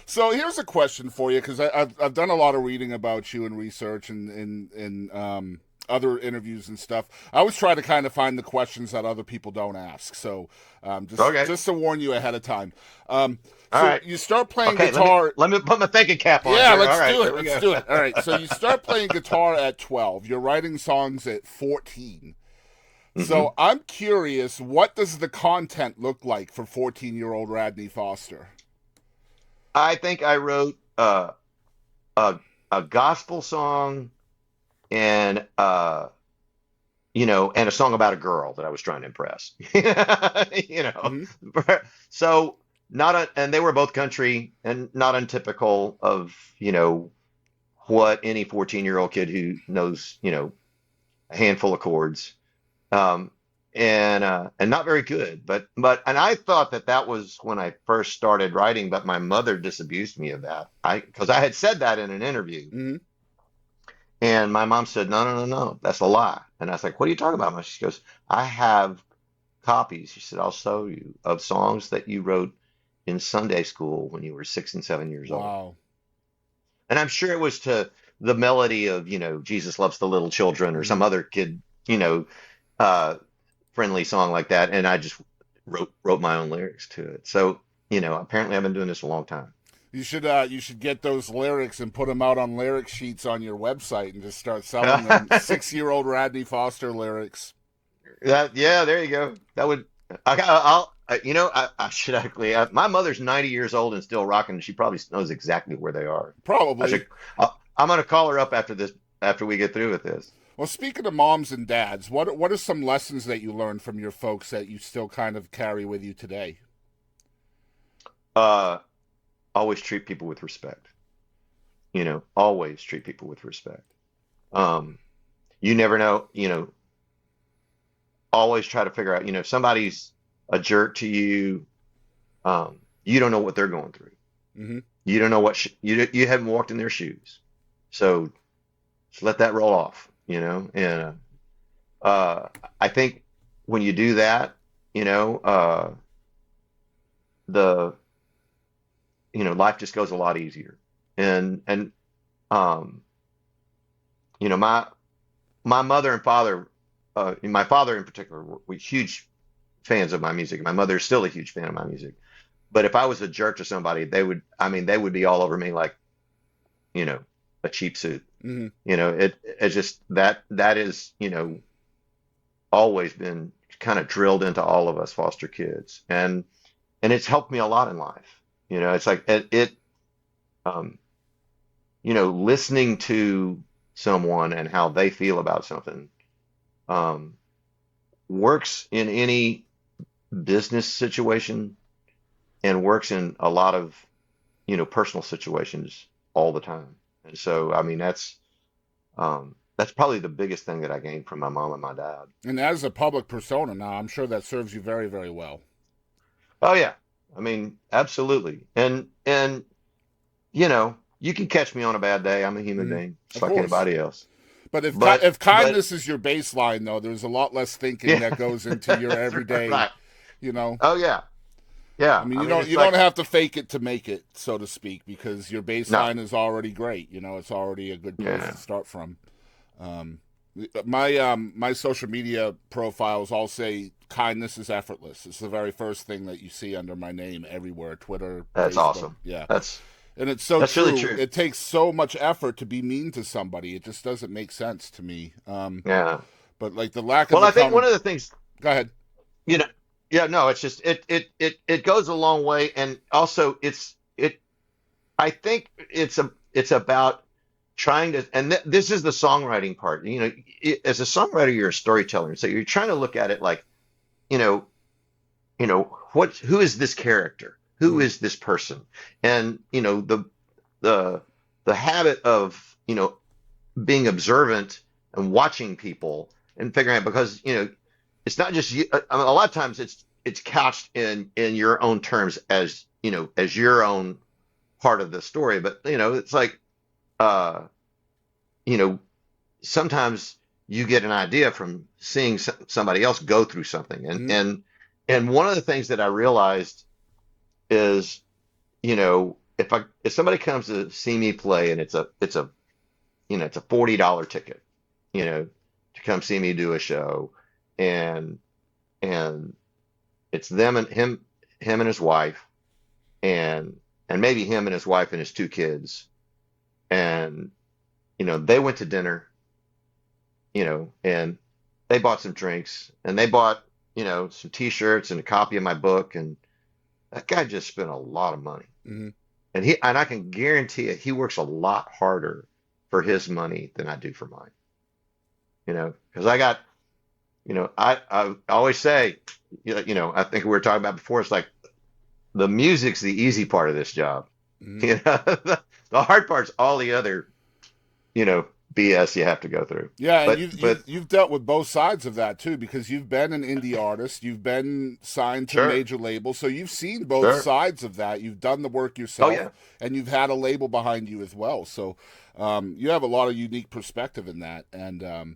So here's a question for you because I've done a lot of reading about you and research and other interviews and stuff. I always try to kind of find the questions that other people don't ask. So Okay. just to warn you ahead of time. Um, All so right. you start playing Okay. Let me guitar. let me put my thinking cap on Yeah, here. All let's right. do Here it. we Let's go. do it. All right. So you start playing guitar at 12. You're writing songs at 14. hmm So I'm curious, what does the content look like for 14-year-old Radney Foster? I think I wrote a a gospel song and and a song about a girl that I was trying to impress. You know. Hmm. So and they were both country and not untypical of, what any 14-year-old kid who knows, a handful of chords. Um, and not very good, and I thought that that was when I first started writing, but my mother disabused me of that. Because I had said that in an interview. Hmm. And my mom said, no, no, no, no, that's a lie. And I was like, what are you talking about, Mom? She goes, I have copies. She said, I'll show you of songs that you wrote in Sunday school when you were 6 and 7 years old. Wow. And I'm sure it was to the melody of, Jesus loves the little children or some Hmm. other kid, you know, uh, friendly song like that. And I just wrote my own lyrics to it. So, apparently I've been doing this a long time. You should get those lyrics and put them out on lyric sheets on your website and just start selling them. 6-year-old Radney Foster lyrics. Yeah, there you go. That would I should actually. My mother's 90 years old and still rocking. She probably knows exactly where they are. I Probably. should. I'm gonna call her up after this, after we get through with this. Well, speaking of moms and dads, what are some lessons that you learned from your folks that you still kind of carry with you today? Uh, Always treat people with respect. Always treat people with respect. Um, you never know. Always try to figure out. If somebody's a jerk to you, you don't know what they're going through. Hmm. You don't know what you haven't walked in their shoes, so just let that roll off. And I think when you do that, you know, uh, the life just goes a lot easier. And um, my mother and father, and my father in particular, were huge fans of my music. My mother is still a huge fan of my music. But if I was a jerk to somebody, they would be all over me like, you know, a cheap suit. Hmm. It's just that is, always been kind of drilled into all of us foster kids. And it's helped me a lot in life. It's like um, listening to someone and how they feel about something um, works in any business situation and works in a lot of, personal situations all the time. And so, I mean, that's probably the biggest thing that I gained from my mom and my dad. And as a public persona now, I'm sure that serves you very, very well. Oh yeah. I mean, absolutely. And you can catch me on a bad day. I'm a human Hmm. being, just Of like course. anybody else. But But if but kindness is your baseline, though, there's a lot less thinking yeah, that goes into your that's everyday. right. You know, Oh yeah. I Yeah. mean, I mean, it's you don't like have to fake it to make it, so to speak, because your no. baseline is already great. It's already a good place Yeah. to start from. Um, my social media profiles all say kindness is effortless. It's the very first thing that you see under my name everywhere, Twitter, That's Facebook. awesome. Yeah. That's And it's so that's really true. true. It takes so much effort to be mean to somebody. It just doesn't make sense to me. Yeah. But like the lack of Well, I think one accountability. of the things, Go ahead. you know, yeah, no, it's just it goes a long way, and also I think it's about trying to, and this is the songwriting part. As a songwriter, you're a storyteller, so you're trying to look at it like, you know, who is this character? Who Mm. is this person? And the the habit of being observant and watching people and figuring out, because it's not just you. I mean, a lot of times it's couched in your own terms, as as your own part of the story. But it's like uh you know sometimes you get an idea from seeing somebody else go through something. and Mm. and and one of the things that I realized is, you know if somebody comes to see me play and it's a it's a $40 ticket, you know, to come see me do a show, and and it's them and him and his wife, and maybe him and his wife and his two kids, and they went to dinner, and they bought some drinks, and they bought some t-shirts and a copy of my book, and that guy just spent a lot of money. Hmm. And I can guarantee it, he works a lot harder for his money than I do for mine. Because I got, I always say, I think we were talking about before, it's like the music's the easy part of this job. Hmm. The hard part's all the other, you know, BS you have to go through. Yeah, and But, you've dealt with both sides of that too, because you've been an indie artist, you've been signed to sure, major labels, so you've seen both sure. sides of that. You've done the work Oh yourself, yeah. and you've had a label behind you as well. So you have a lot of unique perspective in that, and